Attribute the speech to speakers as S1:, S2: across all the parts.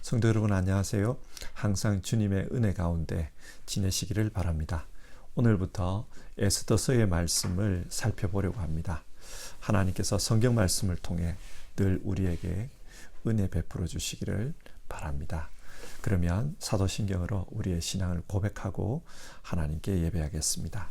S1: 성도 여러분 안녕하세요. 항상 주님의 은혜 가운데 지내시기를 바랍니다. 오늘부터 에스더서의 말씀을 살펴보려고 합니다. 하나님께서 성경 말씀을 통해 늘 우리에게 은혜 베풀어 주시기를 바랍니다. 그러면 사도신경으로 우리의 신앙을 고백하고 하나님께 예배하겠습니다.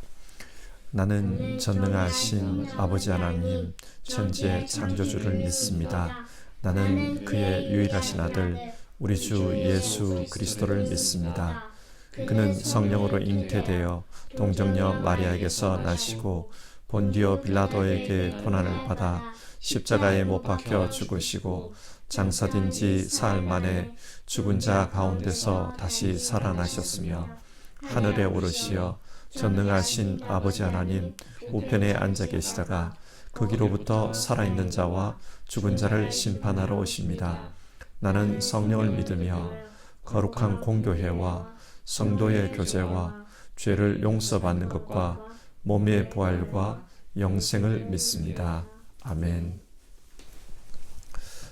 S1: 나는 전능하신 아버지 하나님 천지의 창조주를 믿습니다. 나는 그의 유일하신 아들 우리 주 예수 그리스도를 믿습니다. 그는 성령으로 잉태되어 동정녀 마리아에게서 나시고 본디오 빌라도에게 고난을 받아 십자가에 못 박혀 죽으시고 장사된 지 사흘 만에 죽은 자 가운데서 다시 살아나셨으며 하늘에 오르시어 전능하신 아버지 하나님 우편에 앉아 계시다가 거기로부터 살아있는 자와 죽은 자를 심판하러 오십니다. 나는 성령을 믿으며 거룩한 공교회와 성도의 교제와 죄를 용서받는 것과 몸의 부활과 영생을 믿습니다. 아멘.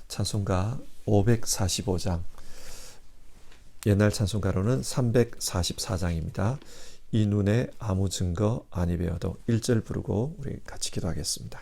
S1: 찬송가 545장, 옛날 찬송가로는 344장입니다. 이 눈에 아무 증거 아니 배어도 1절 부르고 우리 같이 기도하겠습니다.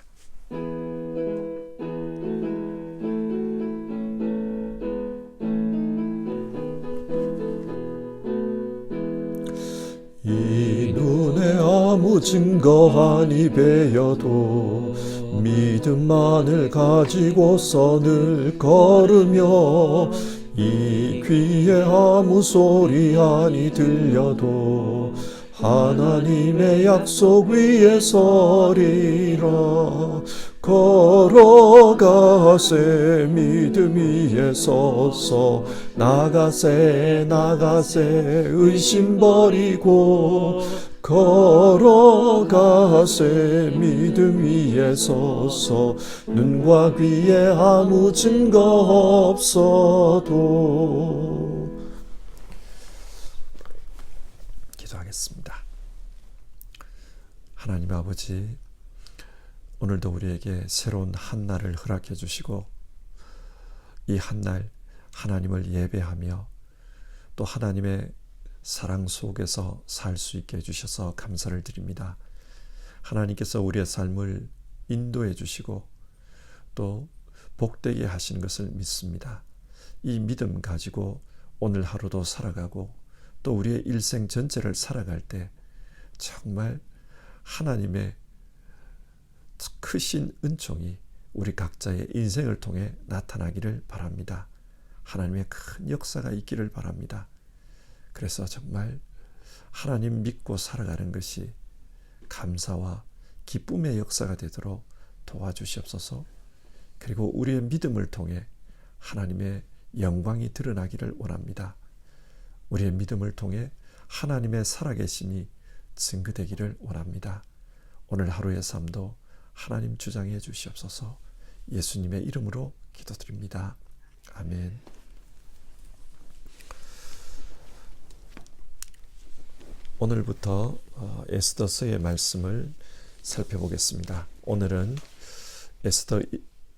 S1: 이 눈에 아무 증거 아니 배어도 믿음만을 가지고서 늘 걸으며 이 귀에 아무 소리 아니 들려도 하나님의 약속 위에 서리라. 걸어가세 믿음 위에 서서 나가세 의심 버리고 걸어가세 믿음 위에 서서 눈과 귀에 아무 증거 없어도. 기도하겠습니다. 하나님 아버지, 오늘도 우리에게 새로운 한날을 허락해 주시고 이 한날 하나님을 예배하며 또 하나님의 사랑 속에서 살 수 있게 해주셔서 감사를 드립니다. 하나님께서 우리의 삶을 인도해 주시고 또 복되게 하신 것을 믿습니다. 이 믿음 가지고 오늘 하루도 살아가고 또 우리의 일생 전체를 살아갈 때 정말 하나님의 크신 은총이 우리 각자의 인생을 통해 나타나기를 바랍니다. 하나님의 큰 역사가 있기를 바랍니다. 그래서 정말 하나님 믿고 살아가는 것이 감사와 기쁨의 역사가 되도록 도와주시옵소서. 그리고 우리의 믿음을 통해 하나님의 영광이 드러나기를 원합니다. 우리의 믿음을 통해 하나님의 살아계심이 증거되기를 원합니다. 오늘 하루의 삶도 하나님 주장해 주시옵소서. 예수님의 이름으로 기도드립니다. 아멘. 오늘부터 에스더서의 말씀을 살펴보겠습니다. 오늘은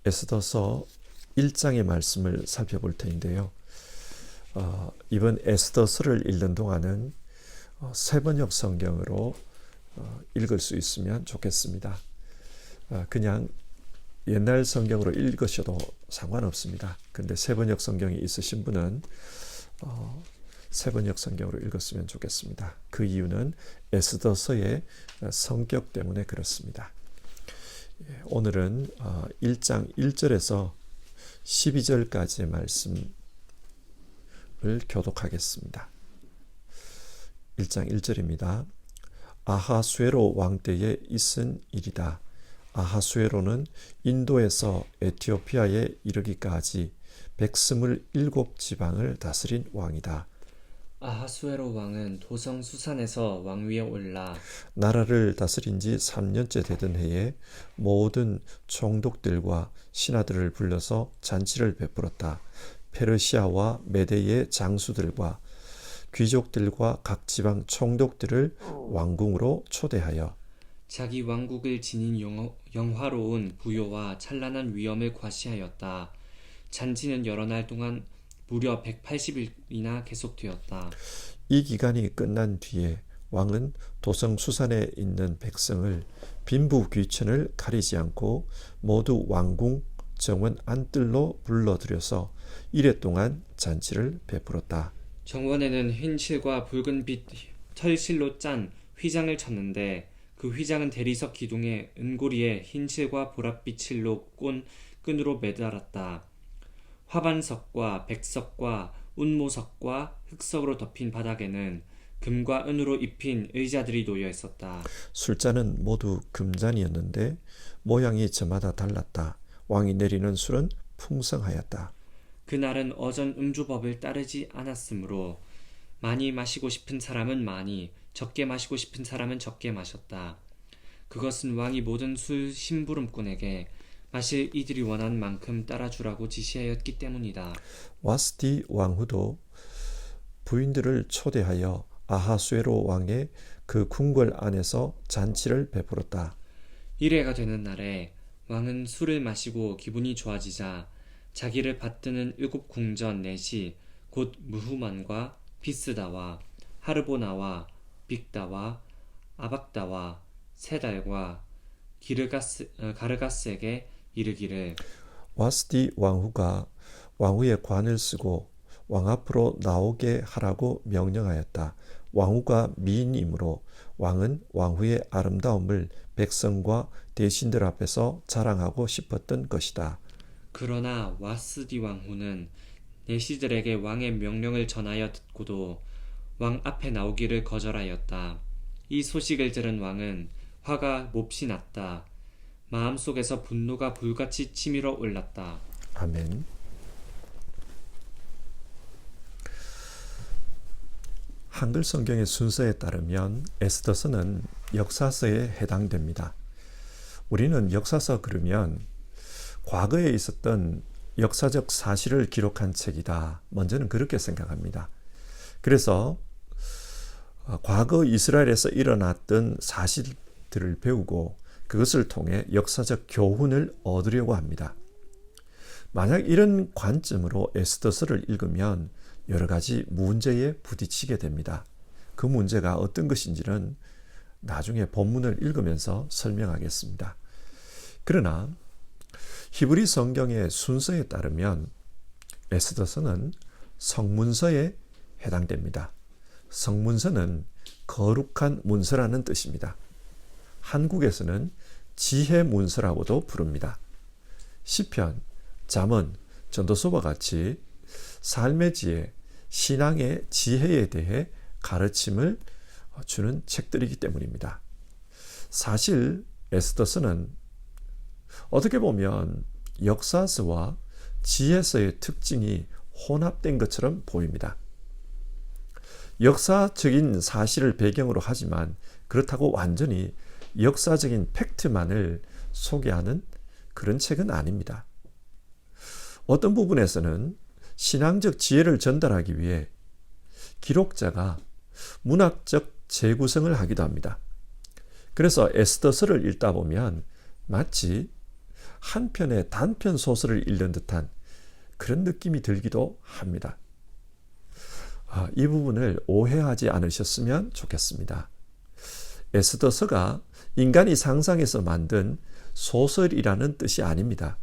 S1: 에스더서 1장의 말씀을 살펴볼 텐데요. 이번 에스더서를 읽는 동안은 세번역 성경으로 읽을 수 있으면 좋겠습니다. 그냥 옛날 성경으로 읽으셔도 상관없습니다. 근데 세번역 성경이 있으신 분은 세번역 성경으로 읽었으면 좋겠습니다. 그 이유는 에스더서의 성격 때문에 그렇습니다. 오늘은 1장 1절에서 12절까지의 말씀을 교독하겠습니다. 1장 1절입니다. 아하수에로 왕 때에 있은 일이다. 아하수에로는 인도에서 에티오피아에 이르기까지 127지방을 다스린 왕이다.
S2: 아하수에로 왕은 도성 수산에서 왕위에 올라
S1: 나라를 다스린 지 3년째 되던 해에 모든 총독들과 신하들을 불러서 잔치를 베풀었다. 페르시아와 메대의 장수들과 귀족들과 각 지방 총독들을 왕궁으로 초대하여
S2: 자기 왕국을 지닌 영화로운 부요와 찬란한 위엄을 과시하였다. 잔치는 여러 날 동안 무려 180일이나 계속되었다.
S1: 이 기간이 끝난 뒤에 왕은 도성수산에 있는 백성을 빈부 귀천을 가리지 않고 모두 왕궁 정원 안뜰로 불러들여서 이래 동안 잔치를 베풀었다.
S2: 정원에는 흰 실과 붉은 빛 철실로 짠 휘장을 쳤는데 그 휘장은 대리석 기둥에 은고리에 흰 실과 보랏빛 실로 꼰 끈으로 매달았다. 화반석과 백석과 운모석과 흑석으로 덮인 바닥에는 금과 은으로 입힌 의자들이 놓여 있었다.
S1: 술잔은 모두 금잔이었는데 모양이 저마다 달랐다. 왕이 내리는 술은 풍성하였다.
S2: 그날은 어전 음주법을 따르지 않았으므로 많이 마시고 싶은 사람은 많이, 적게 마시고 싶은 사람은 적게 마셨다. 그것은 왕이 모든 술 심부름꾼에게 마실 이들이 원하는 만큼 따라주라고 지시하였기 때문이다.
S1: 와스디 왕후도 부인들을 초대하여 아하수에로 왕의 그 궁궐 안에서 잔치를 베풀었다.
S2: 이래가 되는 날에 왕은 술을 마시고 기분이 좋아지자 자기를 받드는 7 궁전 넷이 곧 무후만과 비스다와 하르보나와 빅다와 아박다와 세달과 가르가스에게 이르기를
S1: 와스디 왕후가 왕후의 관을 쓰고 왕 앞으로 나오게 하라고 명령하였다. 왕후가 미인이므로 왕은 왕후의 아름다움을 백성과 대신들 앞에서 자랑하고 싶었던 것이다.
S2: 그러나 와스디 왕후는 내시들에게 왕의 명령을 전하여 듣고도 왕 앞에 나오기를 거절하였다. 이 소식을 들은 왕은 화가 몹시 났다. 마음속에서 분노가 불같이 치밀어 올랐다.
S1: 아멘. 한글 성경의 순서에 따르면 에스더서는 역사서에 해당됩니다. 우리는 역사서 그러면 과거에 있었던 역사적 사실을 기록한 책이다. 먼저는 그렇게 생각합니다. 그래서 과거 이스라엘에서 일어났던 사실들을 배우고 그것을 통해 역사적 교훈을 얻으려고 합니다. 만약 이런 관점으로 에스더서를 읽으면 여러 가지 문제에 부딪히게 됩니다. 그 문제가 어떤 것인지는 나중에 본문을 읽으면서 설명하겠습니다. 그러나 히브리 성경의 순서에 따르면 에스더서는 성문서에 해당됩니다. 성문서는 거룩한 문서라는 뜻입니다. 한국에서는 지혜 문서라고도 부릅니다. 시편, 잠언, 전도서와 같이 삶의 지혜, 신앙의 지혜에 대해 가르침을 주는 책들이기 때문입니다. 사실 에스더서는 어떻게 보면 역사서와 지혜서의 특징이 혼합된 것처럼 보입니다. 역사적인 사실을 배경으로 하지만 그렇다고 완전히 역사적인 팩트만을 소개하는 그런 책은 아닙니다. 어떤 부분에서는 신앙적 지혜를 전달하기 위해 기록자가 문학적 재구성을 하기도 합니다. 그래서 에스더서를 읽다 보면 마치 한 편의 단편 소설을 읽는 듯한 그런 느낌이 들기도 합니다. 이 부분을 오해하지 않으셨으면 좋겠습니다. 에스더서가 인간이 상상해서 만든 소설이라는 뜻이 아닙니다.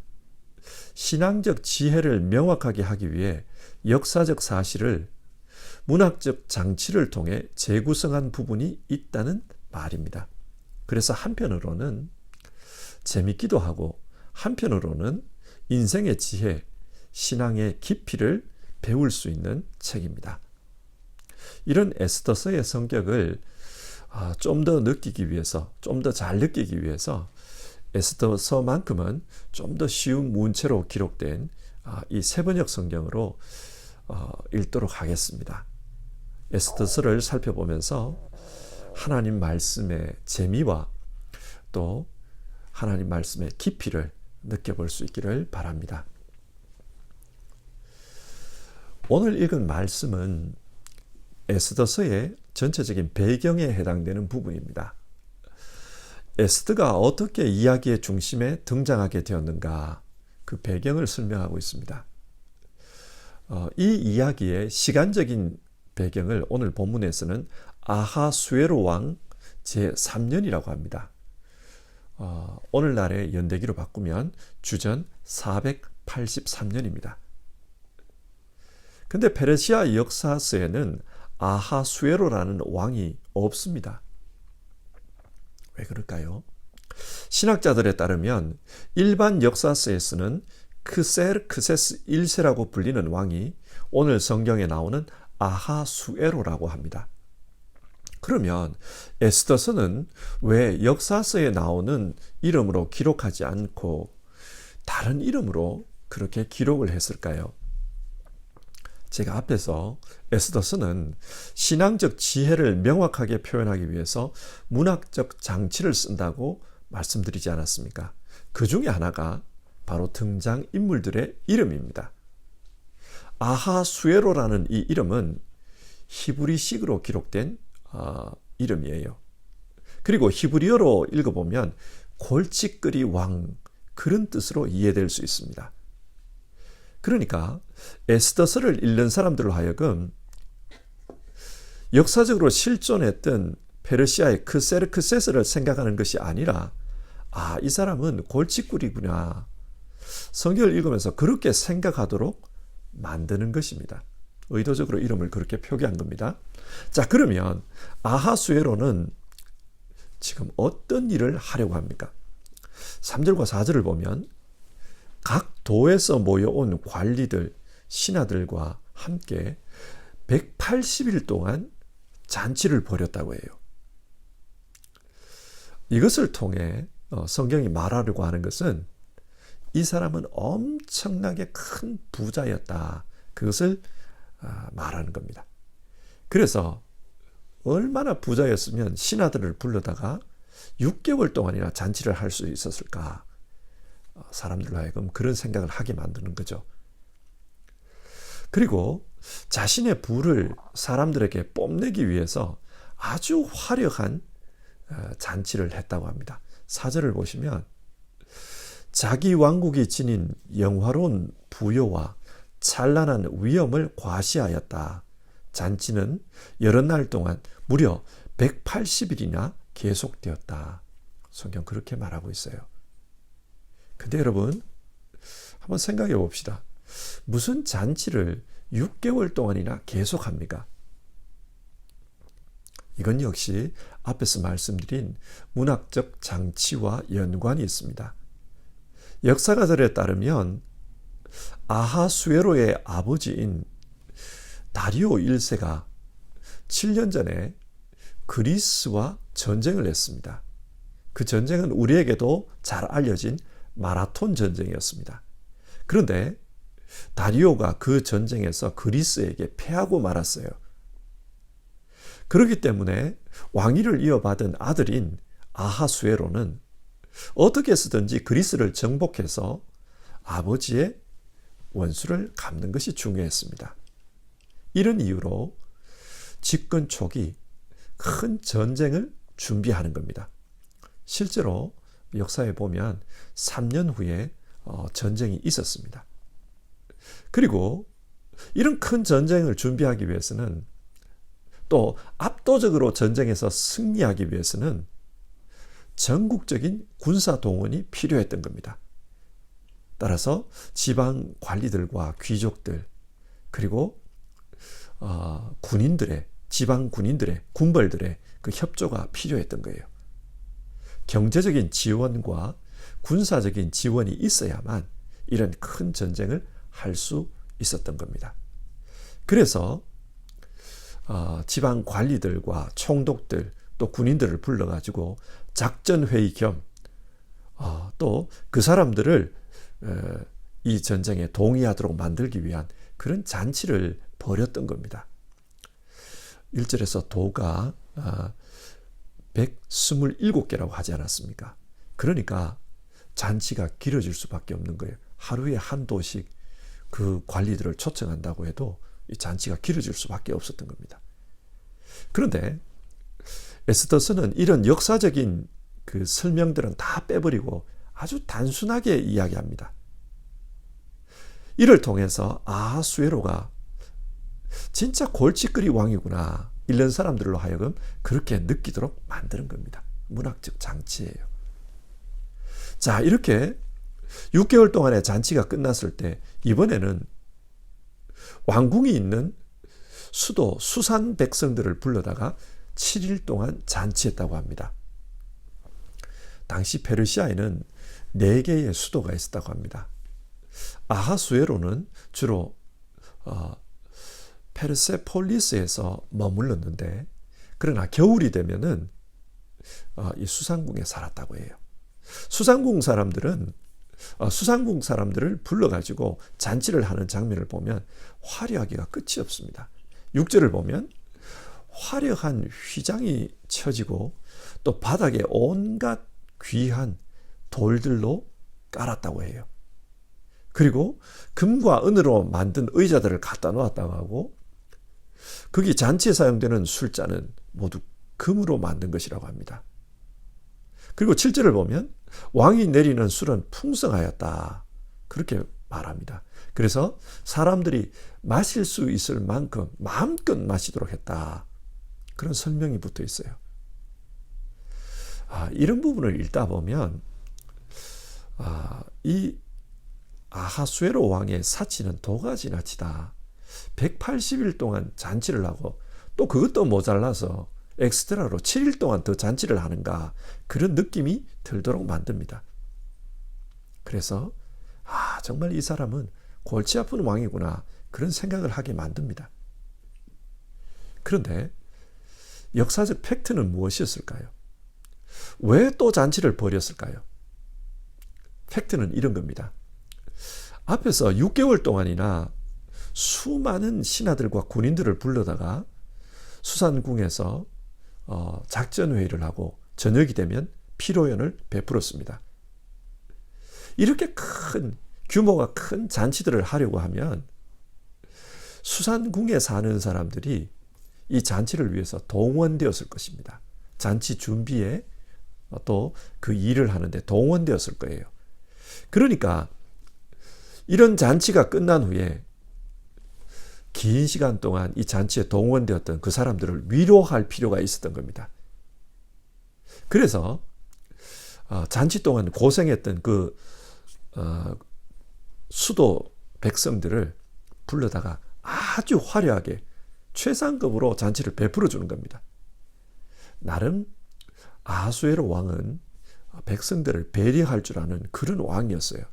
S1: 신앙적 지혜를 명확하게 하기 위해 역사적 사실을 문학적 장치를 통해 재구성한 부분이 있다는 말입니다. 그래서 한편으로는 재밌기도 하고 한편으로는 인생의 지혜, 신앙의 깊이를 배울 수 있는 책입니다. 이런 에스더서의 성격을 좀 더 느끼기 위해서, 좀 더 잘 느끼기 위해서 에스더서만큼은 좀 더 쉬운 문체로 기록된 이 세번역 성경으로 읽도록 하겠습니다. 에스더서를 살펴보면서 하나님 말씀의 재미와 또 하나님 말씀의 깊이를 느껴볼 수 있기를 바랍니다. 오늘 읽은 말씀은 에스더서의 전체적인 배경에 해당되는 부분입니다. 에스더가 어떻게 이야기의 중심에 등장하게 되었는가, 그 배경을 설명하고 있습니다. 이 이야기의 시간적인 배경을 오늘 본문에서는 아하수에로 왕 제3년이라고 합니다. 오늘날의 연대기로 바꾸면 주전 483년입니다. 근데 페르시아 역사서에는 아하수에로라는 왕이 없습니다. 왜 그럴까요? 신학자들에 따르면 일반 역사서에서는 크세르크세스 1세라고 불리는 왕이 오늘 성경에 나오는 아하수에로라고 합니다. 그러면 에스더서는 왜 역사서에 나오는 이름으로 기록하지 않고 다른 이름으로 그렇게 기록을 했을까요? 제가 앞에서 에스더서는 신앙적 지혜를 명확하게 표현하기 위해서 문학적 장치를 쓴다고 말씀드리지 않았습니까? 그 중에 하나가 바로 등장인물들의 이름입니다. 아하수에로라는 이 이름은 히브리식으로 기록된 이름이에요. 그리고 히브리어로 읽어보면 골칫거리 왕, 그런 뜻으로 이해될 수 있습니다. 그러니까 에스더서를 읽는 사람들로 하여금 역사적으로 실존했던 페르시아의 크세르크세스를 생각하는 것이 아니라 이 사람은 골칫거리구나. 성경을 읽으면서 그렇게 생각하도록 만드는 것입니다. 의도적으로 이름을 그렇게 표기한 겁니다. 자, 그러면 아하수에로는 지금 어떤 일을 하려고 합니까? 3절과 4절을 보면 각 도에서 모여온 관리들, 신하들과 함께 180일 동안 잔치를 벌였다고 해요. 이것을 통해 성경이 말하려고 하는 것은 이 사람은 엄청나게 큰 부자였다. 그것을 말하는 겁니다. 그래서 얼마나 부자였으면 신하들을 불러다가 6개월 동안이나 잔치를 할 수 있었을까? 사람들로 하여금 그런 생각을 하게 만드는 거죠. 그리고 자신의 부를 사람들에게 뽐내기 위해서 아주 화려한 잔치를 했다고 합니다. 4절을 보시면 자기 왕국이 지닌 영화로운 부요와 찬란한 위엄을 과시하였다. 잔치는 여러 날 동안 무려 180일이나 계속되었다. 성경 그렇게 말하고 있어요. 근데 여러분, 한번 생각해 봅시다. 무슨 잔치를 6개월 동안이나 계속합니까? 이건 역시 앞에서 말씀드린 문학적 장치와 연관이 있습니다. 역사가들에 따르면 아하수에로의 아버지인 다리오 1세가 7년 전에 그리스와 전쟁을 했습니다. 그 전쟁은 우리에게도 잘 알려진 마라톤 전쟁이었습니다. 그런데 다리오가 그 전쟁에서 그리스에게 패하고 말았어요. 그렇기 때문에 왕위를 이어받은 아들인 아하수에로는 어떻게 해서든지 그리스를 정복해서 아버지의 원수를 갚는 것이 중요했습니다. 이런 이유로 집권 초기 큰 전쟁을 준비하는 겁니다. 실제로 역사에 보면 3년 후에 전쟁이 있었습니다. 그리고 이런 큰 전쟁을 준비하기 위해서는 또 압도적으로 전쟁에서 승리하기 위해서는 전국적인 군사 동원이 필요했던 겁니다. 따라서 지방 관리들과 귀족들 그리고 군인들의 지방 군인들의 군벌들의 그 협조가 필요했던 거예요. 경제적인 지원과 군사적인 지원이 있어야만 이런 큰 전쟁을 할 수 있었던 겁니다. 그래서 지방 관리들과 총독들 또 군인들을 불러가지고 작전회의 겸 또 그 사람들을 이 전쟁에 동의하도록 만들기 위한 그런 잔치를 벌였던 겁니다. 1절에서 도가 127개라고 하지 않았습니까? 그러니까 잔치가 길어질 수밖에 없는 거예요. 하루에 한 도씩 그 관리들을 초청한다고 해도 이 잔치가 길어질 수밖에 없었던 겁니다. 그런데 에스더서는 이런 역사적인 그 설명들은 다 빼버리고 아주 단순하게 이야기합니다. 이를 통해서 아하수에로가 진짜 골칫거리 왕이구나, 이런 사람들로 하여금 그렇게 느끼도록 만드는 겁니다. 문학적 장치예요. 자, 이렇게 6개월 동안의 잔치가 끝났을 때 이번에는 왕궁이 있는 수도 수산 백성들을 불러다가 7일 동안 잔치했다고 합니다. 당시 페르시아에는 4개의 수도가 있었다고 합니다. 아하수에로는 주로 페르세폴리스에서 머물렀는데, 그러나 겨울이 되면은 이 수상궁에 살았다고 해요. 수상궁 사람들을 불러가지고 잔치를 하는 장면을 보면 화려하기가 끝이 없습니다. 6절을 보면 화려한 휘장이 쳐지고 또 바닥에 온갖 귀한 돌들로 깔았다고 해요. 그리고 금과 은으로 만든 의자들을 갖다 놓았다고 하고, 거기 잔치에 사용되는 술잔은 모두 금으로 만든 것이라고 합니다. 그리고 7절을 보면 왕이 내리는 술은 풍성하였다, 그렇게 말합니다. 그래서 사람들이 마실 수 있을 만큼 마음껏 마시도록 했다, 그런 설명이 붙어 있어요. 이런 부분을 읽다 보면 이 아하수에로 왕의 사치는 도가 지나치다. 180일 동안 잔치를 하고 또 그것도 모자라서 엑스트라로 7일 동안 더 잔치를 하는가, 그런 느낌이 들도록 만듭니다. 그래서 정말 이 사람은 골치 아픈 왕이구나, 그런 생각을 하게 만듭니다. 그런데 역사적 팩트는 무엇이었을까요? 왜 또 잔치를 벌였을까요? 팩트는 이런 겁니다. 앞에서 6개월 동안이나 수많은 신하들과 군인들을 불러다가 수산궁에서 작전회의를 하고 저녁이 되면 피로연을 베풀었습니다. 이렇게 규모가 큰 잔치들을 하려고 하면 수산궁에 사는 사람들이 이 잔치를 위해서 동원되었을 것입니다. 잔치 준비에 또 그 일을 하는데 동원되었을 거예요. 그러니까 이런 잔치가 끝난 후에 긴 시간 동안 이 잔치에 동원되었던 그 사람들을 위로할 필요가 있었던 겁니다. 그래서 잔치 동안 고생했던 그 수도 백성들을 불러다가 아주 화려하게 최상급으로 잔치를 베풀어 주는 겁니다. 나름 아하수에로 왕은 백성들을 배려할 줄 아는 그런 왕이었어요.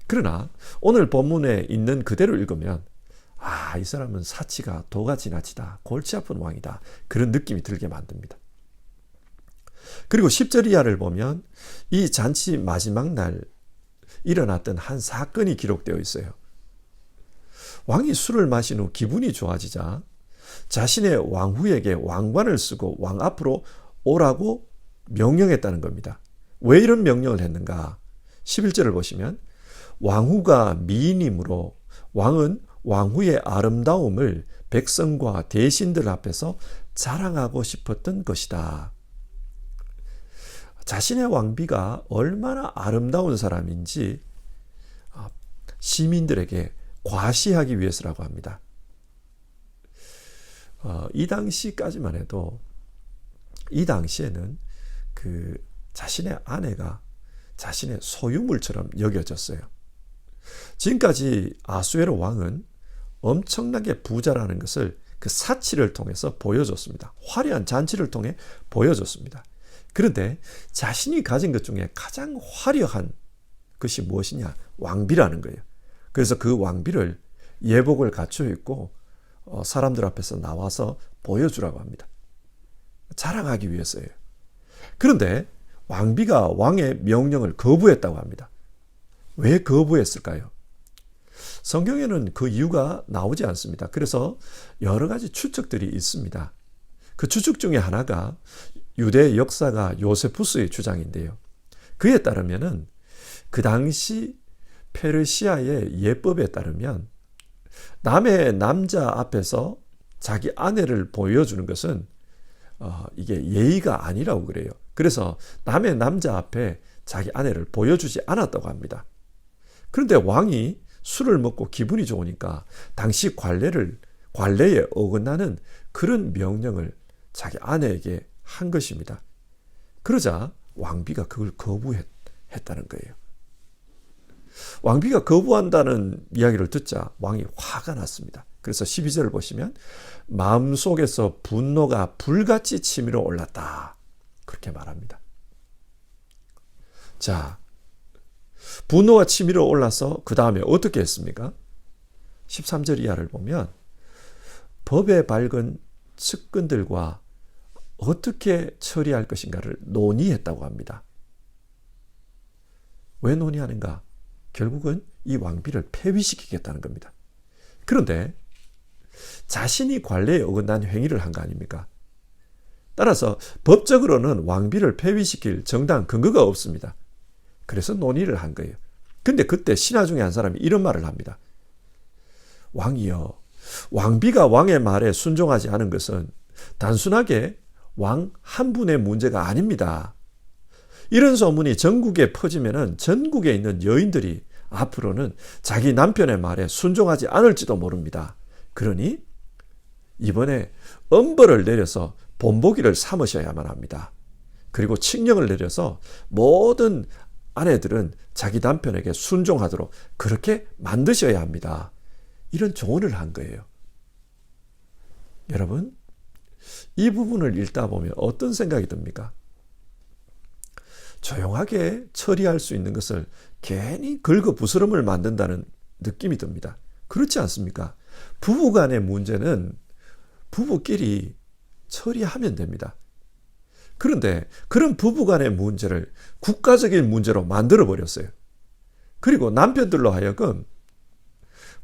S1: 그러나 오늘 본문에 있는 그대로 읽으면 이 사람은 사치가 도가 지나치다, 골치 아픈 왕이다, 그런 느낌이 들게 만듭니다. 그리고 10절 이하를 보면 이 잔치 마지막 날 일어났던 한 사건이 기록되어 있어요. 왕이 술을 마신 후 기분이 좋아지자 자신의 왕후에게 왕관을 쓰고 왕 앞으로 오라고 명령했다는 겁니다. 왜 이런 명령을 했는가? 11절을 보시면 왕후가 미인이므로 왕은 왕후의 아름다움을 백성과 대신들 앞에서 자랑하고 싶었던 것이다. 자신의 왕비가 얼마나 아름다운 사람인지 시민들에게 과시하기 위해서라고 합니다. 이 당시까지만 해도, 이 당시에는 자신의 아내가 자신의 소유물처럼 여겨졌어요. 지금까지 아수에로 왕은 엄청나게 부자라는 것을 그 사치를 통해서 보여줬습니다. 화려한 잔치를 통해 보여줬습니다. 그런데 자신이 가진 것 중에 가장 화려한 것이 무엇이냐? 왕비라는 거예요. 그래서 그 왕비를 예복을 갖추어 있고 사람들 앞에서 나와서 보여주라고 합니다. 자랑하기 위해서예요. 그런데 왕비가 왕의 명령을 거부했다고 합니다. 왜 거부했을까요? 성경에는 그 이유가 나오지 않습니다. 그래서 여러 가지 추측들이 있습니다. 그 추측 중에 하나가 유대 역사가 요세푸스의 주장인데요. 그에 따르면은 그 당시 페르시아의 예법에 따르면 남의 남자 앞에서 자기 아내를 보여주는 것은 이게 예의가 아니라고 그래요. 그래서 남의 남자 앞에 자기 아내를 보여주지 않았다고 합니다. 그런데 왕이 술을 먹고 기분이 좋으니까 당시 관례에 어긋나는 그런 명령을 자기 아내에게 한 것입니다. 그러자 왕비가 그걸 거부했다는 거예요. 왕비가 거부한다는 이야기를 듣자 왕이 화가 났습니다. 그래서 12절을 보시면 마음속에서 분노가 불같이 치밀어 올랐다. 그렇게 말합니다. 자, 분노가 치밀어 올라서 그 다음에 어떻게 했습니까? 13절 이하를 보면 법에 밝은 측근들과 어떻게 처리할 것인가를 논의했다고 합니다. 왜 논의하는가? 결국은 이 왕비를 폐위시키겠다는 겁니다. 그런데 자신이 관례에 어긋난 행위를 한 거 아닙니까? 따라서 법적으로는 왕비를 폐위시킬 정당 근거가 없습니다. 그래서 논의를 한 거예요. 근데 그때 신하 중에 한 사람이 이런 말을 합니다. 왕이여, 왕비가 왕의 말에 순종하지 않은 것은 단순하게 왕 한 분의 문제가 아닙니다. 이런 소문이 전국에 퍼지면은 전국에 있는 여인들이 앞으로는 자기 남편의 말에 순종하지 않을지도 모릅니다. 그러니 이번에 엄벌을 내려서 본보기를 삼으셔야만 합니다. 그리고 칙령을 내려서 모든 아내들은 자기 남편에게 순종하도록 그렇게 만드셔야 합니다. 이런 조언을 한 거예요. 여러분, 이 부분을 읽다 보면 어떤 생각이 듭니까? 조용하게 처리할 수 있는 것을 괜히 긁어부스럼을 만든다는 느낌이 듭니다. 그렇지 않습니까? 부부간의 문제는 부부끼리 처리하면 됩니다. 그런데 그런 부부간의 문제를 국가적인 문제로 만들어 버렸어요. 그리고 남편들로 하여금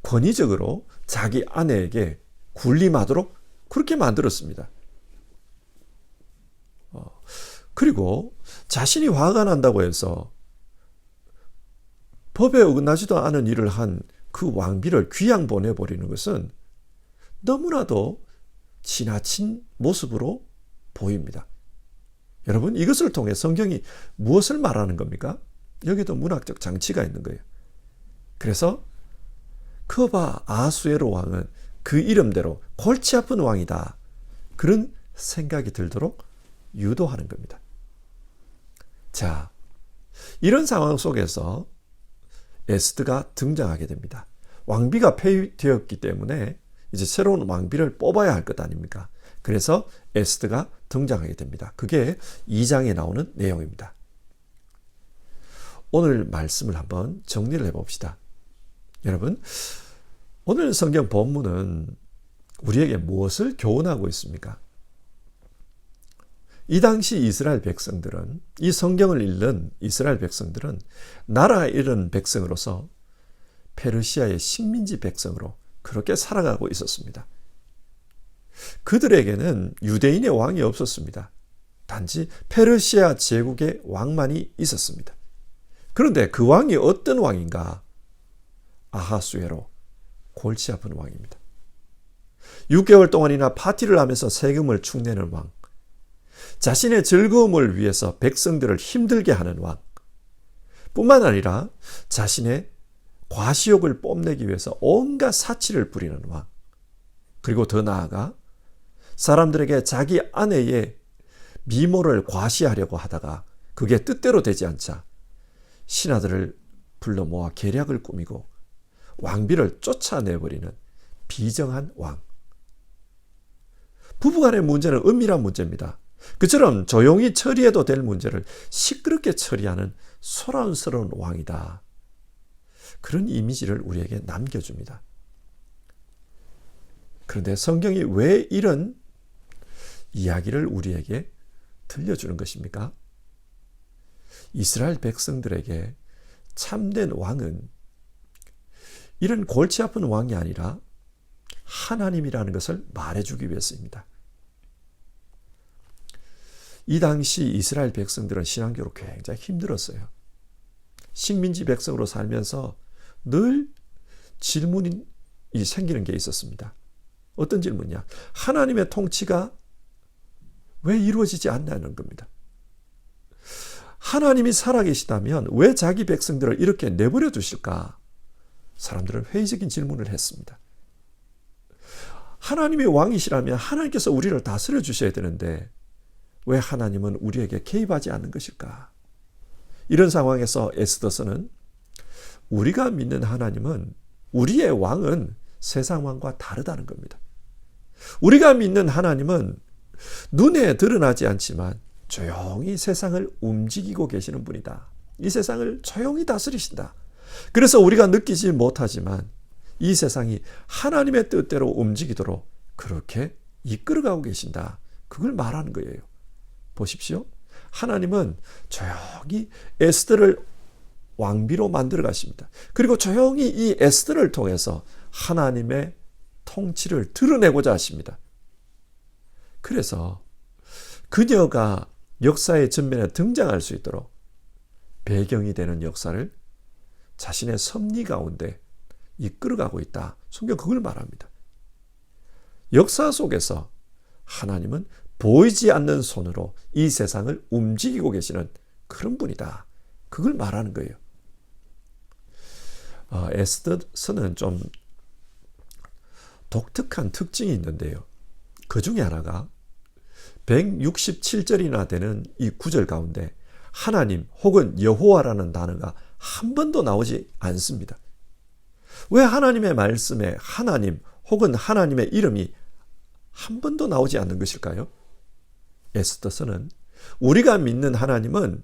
S1: 권위적으로 자기 아내에게 군림하도록 그렇게 만들었습니다. 그리고 자신이 화가 난다고 해서 법에 어긋나지도 않은 일을 한 그 왕비를 귀양 보내버리는 것은 너무나도 지나친 모습으로 보입니다. 여러분, 이것을 통해 성경이 무엇을 말하는 겁니까? 여기도 문학적 장치가 있는 거예요. 그래서 그바 아수에로 왕은 그 이름대로 골치 아픈 왕이다. 그런 생각이 들도록 유도하는 겁니다. 자, 이런 상황 속에서 에스더가 등장하게 됩니다. 왕비가 폐위되었기 때문에 이제 새로운 왕비를 뽑아야 할 것 아닙니까? 그래서 에스더가 등장하게 됩니다. 그게 2장에 나오는 내용입니다. 오늘 말씀을 한번 정리를 해봅시다. 여러분, 오늘 성경 본문은 우리에게 무엇을 교훈하고 있습니까? 이 당시 이스라엘 백성들은, 이 성경을 읽는 이스라엘 백성들은 나라에 이른 백성으로서 페르시아의 식민지 백성으로 그렇게 살아가고 있었습니다. 그들에게는 유대인의 왕이 없었습니다. 단지 페르시아 제국의 왕만이 있었습니다. 그런데 그 왕이 어떤 왕인가? 아하수에로, 골치 아픈 왕입니다. 6개월 동안이나 파티를 하면서 세금을 축내는 왕, 자신의 즐거움을 위해서 백성들을 힘들게 하는 왕, 뿐만 아니라 자신의 과시욕을 뽐내기 위해서 온갖 사치를 부리는 왕, 그리고 더 나아가 사람들에게 자기 아내의 미모를 과시하려고 하다가 그게 뜻대로 되지 않자 신하들을 불러 모아 계략을 꾸미고 왕비를 쫓아내버리는 비정한 왕. 부부간의 문제는 은밀한 문제입니다. 그처럼 조용히 처리해도 될 문제를 시끄럽게 처리하는 소란스러운 왕이다. 그런 이미지를 우리에게 남겨줍니다. 그런데 성경이 왜 이런 이야기를 우리에게 들려주는 것입니까? 이스라엘 백성들에게 참된 왕은 이런 골치 아픈 왕이 아니라 하나님이라는 것을 말해주기 위해서입니다. 이 당시 이스라엘 백성들은 신앙적으로 굉장히 힘들었어요. 식민지 백성으로 살면서 늘 질문이 생기는 게 있었습니다. 어떤 질문이냐? 하나님의 통치가 왜 이루어지지 않냐는 겁니다. 하나님이 살아계시다면 왜 자기 백성들을 이렇게 내버려 두실까? 사람들은 회의적인 질문을 했습니다. 하나님이 왕이시라면 하나님께서 우리를 다스려 주셔야 되는데 왜 하나님은 우리에게 개입하지 않는 것일까? 이런 상황에서 에스더서는 우리가 믿는 하나님은, 우리의 왕은 세상 왕과 다르다는 겁니다. 우리가 믿는 하나님은 눈에 드러나지 않지만 조용히 세상을 움직이고 계시는 분이다. 이 세상을 조용히 다스리신다. 그래서 우리가 느끼지 못하지만 이 세상이 하나님의 뜻대로 움직이도록 그렇게 이끌어가고 계신다. 그걸 말하는 거예요. 보십시오. 하나님은 조용히 에스더를 왕비로 만들어 가십니다. 그리고 조용히 이 에스더를 통해서 하나님의 통치를 드러내고자 하십니다. 그래서 그녀가 역사의 전면에 등장할 수 있도록 배경이 되는 역사를 자신의 섭리 가운데 이끌어가고 있다. 성경 그걸 말합니다. 역사 속에서 하나님은 보이지 않는 손으로 이 세상을 움직이고 계시는 그런 분이다. 그걸 말하는 거예요. 에스더서는 좀 독특한 특징이 있는데요. 그 중에 하나가 167절이나 되는 이 구절 가운데 하나님 혹은 여호와라는 단어가 한 번도 나오지 않습니다. 왜 하나님의 말씀에 하나님 혹은 하나님의 이름이 한 번도 나오지 않는 것일까요? 에스더서는 우리가 믿는 하나님은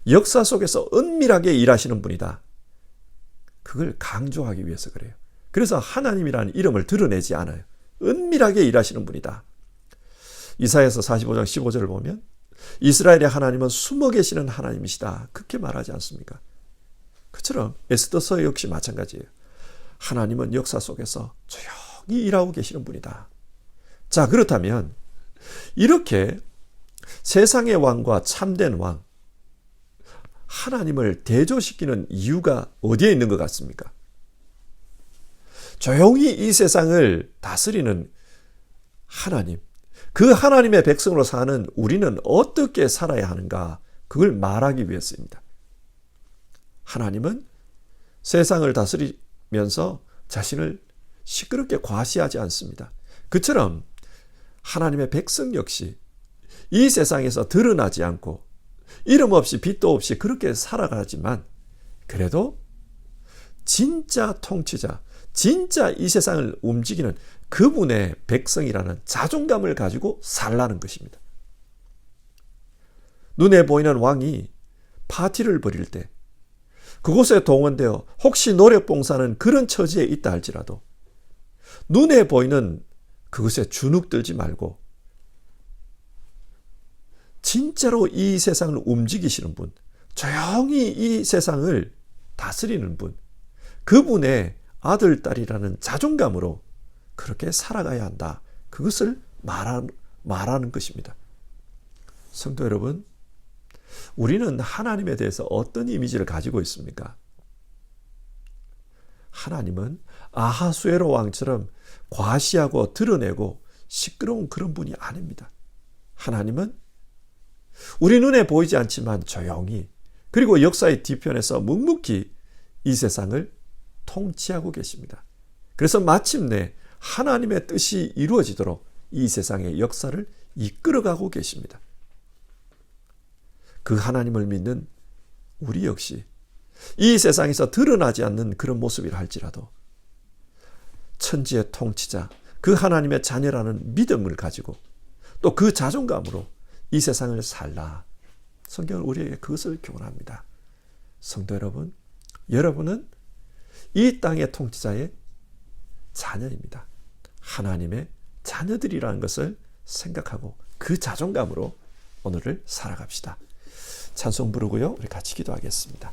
S1: 역사 속에서 은밀하게 일하시는 분이다. 그걸 강조하기 위해서 그래요. 그래서 하나님이라는 이름을 드러내지 않아요. 은밀하게 일하시는 분이다. 이사야서 45장 15절을 보면 이스라엘의 하나님은 숨어 계시는 하나님이시다. 그렇게 말하지 않습니까? 그처럼 에스더서 역시 마찬가지예요. 하나님은 역사 속에서 조용히 일하고 계시는 분이다. 자, 그렇다면 이렇게 세상의 왕과 참된 왕, 하나님을 대조시키는 이유가 어디에 있는 것 같습니까? 조용히 이 세상을 다스리는 하나님, 그 하나님의 백성으로 사는 우리는 어떻게 살아야 하는가? 그걸 말하기 위해서입니다. 하나님은 세상을 다스리면서 자신을 시끄럽게 과시하지 않습니다. 그처럼 하나님의 백성 역시 이 세상에서 드러나지 않고 이름 없이 빛도 없이 그렇게 살아가지만 그래도 진짜 통치자, 진짜 이 세상을 움직이는 그분의 백성이라는 자존감을 가지고 살라는 것입니다. 눈에 보이는 왕이 파티를 벌일 때 그곳에 동원되어 혹시 노력봉사는 그런 처지에 있다 할지라도 눈에 보이는 그것에 주눅들지 말고 진짜로 이 세상을 움직이시는 분, 조용히 이 세상을 다스리는 분, 그분의 아들, 딸이라는 자존감으로 그렇게 살아가야 한다. 그것을 말하는 것입니다. 성도 여러분, 우리는 하나님에 대해서 어떤 이미지를 가지고 있습니까? 하나님은 아하수에로 왕처럼 과시하고 드러내고 시끄러운 그런 분이 아닙니다. 하나님은 우리 눈에 보이지 않지만 조용히, 그리고 역사의 뒤편에서 묵묵히 이 세상을 통치하고 계십니다. 그래서 마침내 하나님의 뜻이 이루어지도록 이 세상의 역사를 이끌어가고 계십니다. 그 하나님을 믿는 우리 역시 이 세상에서 드러나지 않는 그런 모습이라 할지라도 천지의 통치자, 그 하나님의 자녀라는 믿음을 가지고 또 그 자존감으로 이 세상을 살라. 성경은 우리에게 그것을 교훈합니다. 성도 여러분, 여러분은 이 땅의 통치자의 자녀입니다. 하나님의 자녀들이라는 것을 생각하고 그 자존감으로 오늘을 살아갑시다. 찬송 부르고요. 우리 같이 기도하겠습니다.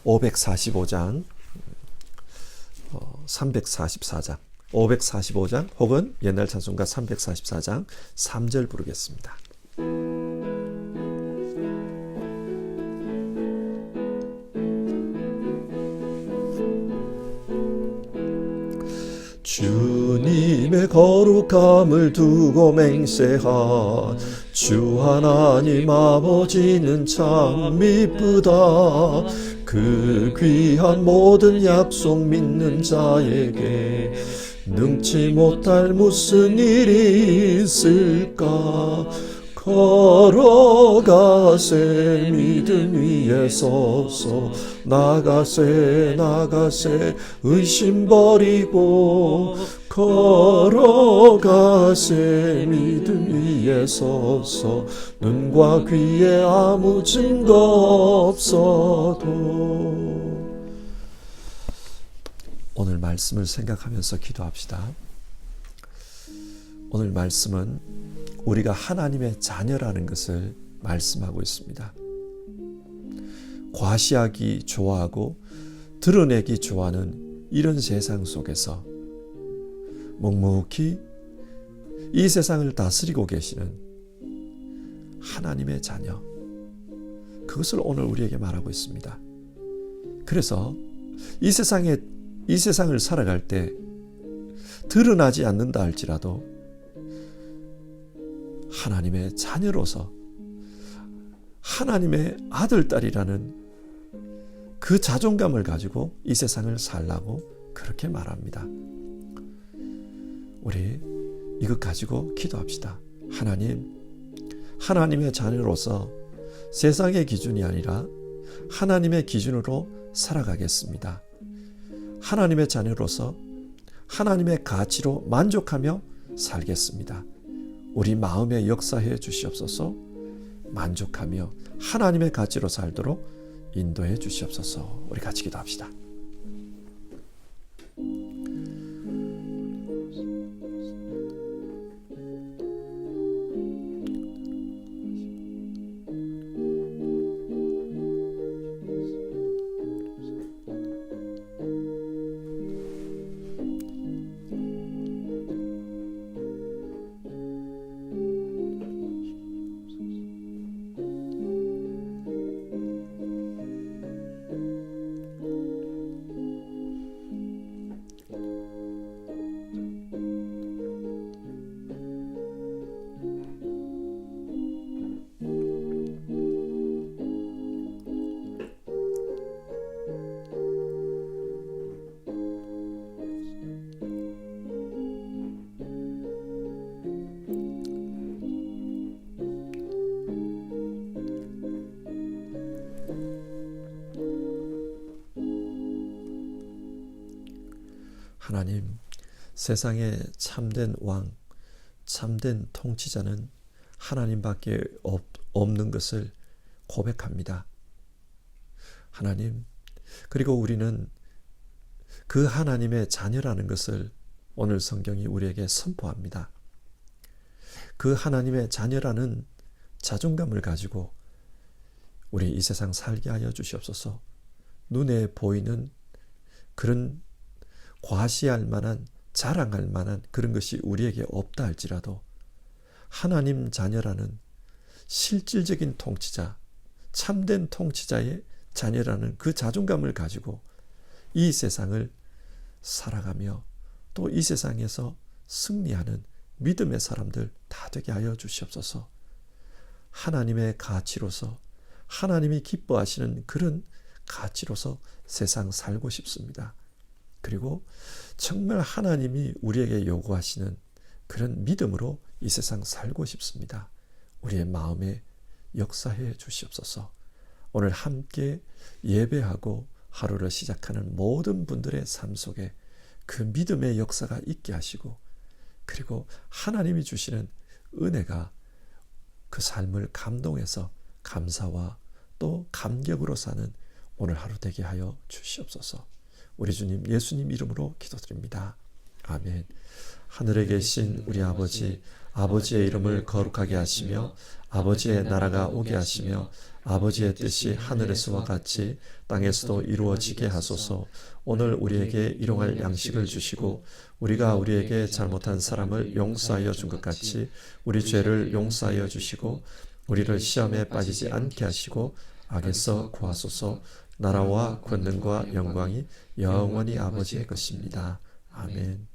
S1: 545장, 344장, 545장 혹은 옛날 찬송가 344장 3절 부르겠습니다. 주님의 거룩함을 두고 맹세한 주 하나님 아버지는 참 미쁘다. 그 귀한 모든 약속 믿는 자에게 능치 못할 무슨 일이 있을까. 걸어가세 믿음 위에 서서 나가세 의심 버리고 걸어가세 믿음 위에 서서 눈과 귀에 아무 증거 없어도. 오늘 말씀을 생각하면서 기도합시다. 오늘 말씀은 우리가 하나님의 자녀라는 것을 말씀하고 있습니다. 과시하기 좋아하고 드러내기 좋아하는 이런 세상 속에서 묵묵히 이 세상을 다스리고 계시는 하나님의 자녀, 그것을 오늘 우리에게 말하고 있습니다. 그래서 이 세상을 살아갈 때 드러나지 않는다 할지라도 하나님의 자녀로서 하나님의 아들, 딸이라는 그 자존감을 가지고 이 세상을 살라고 그렇게 말합니다. 우리 이것 가지고 기도합시다. 하나님의 자녀로서 세상의 기준이 아니라 하나님의 기준으로 살아가겠습니다. 하나님의 자녀로서 하나님의 가치로 만족하며 살겠습니다. 우리 마음에 역사해 주시옵소서. 만족하며 하나님의 가치로 살도록 인도해 주시옵소서. 우리 같이 기도합시다. 하나님, 세상에 참된 왕, 참된 통치자는 하나님밖에 없는 것을 고백합니다. 하나님, 그리고 우리는 그 하나님의 자녀라는 것을 오늘 성경이 우리에게 선포합니다. 그 하나님의 자녀라는 자존감을 가지고 우리 이 세상 살게 하여 주시옵소서. 눈에 보이는 그런 과시할 만한, 자랑할 만한 그런 것이 우리에게 없다 할지라도 하나님 자녀라는 실질적인 통치자, 참된 통치자의 자녀라는 그 자존감을 가지고 이 세상을 살아가며 또 이 세상에서 승리하는 믿음의 사람들 다 되게 하여 주시옵소서. 하나님의 가치로서, 하나님이 기뻐하시는 그런 가치로서 세상 살고 싶습니다. 그리고 정말 하나님이 우리에게 요구하시는 그런 믿음으로 이 세상 살고 싶습니다. 우리의 마음에 역사해 주시옵소서. 오늘 함께 예배하고 하루를 시작하는 모든 분들의 삶 속에 그 믿음의 역사가 있게 하시고, 그리고 하나님이 주시는 은혜가 그 삶을 감동해서 감사와 또 감격으로 사는 오늘 하루 되게 하여 주시옵소서. 우리 주님 예수님 이름으로 기도드립니다. 아멘. 하늘에 계신 우리 아버지, 아버지의 이름을 거룩하게 하시며 아버지의 나라가 오게 하시며 아버지의 뜻이 하늘에서와 같이 땅에서도 이루어지게 하소서. 오늘 우리에게 일용할 양식을 주시고 우리가 우리에게 잘못한 사람을 용서하여 준 것 같이 우리 죄를 용서하여 주시고 우리를 시험에 빠지지 않게 하시고 악에서 구하소서. 나라와 권능과 영광이 영원히 아버지의 것입니다. 아멘.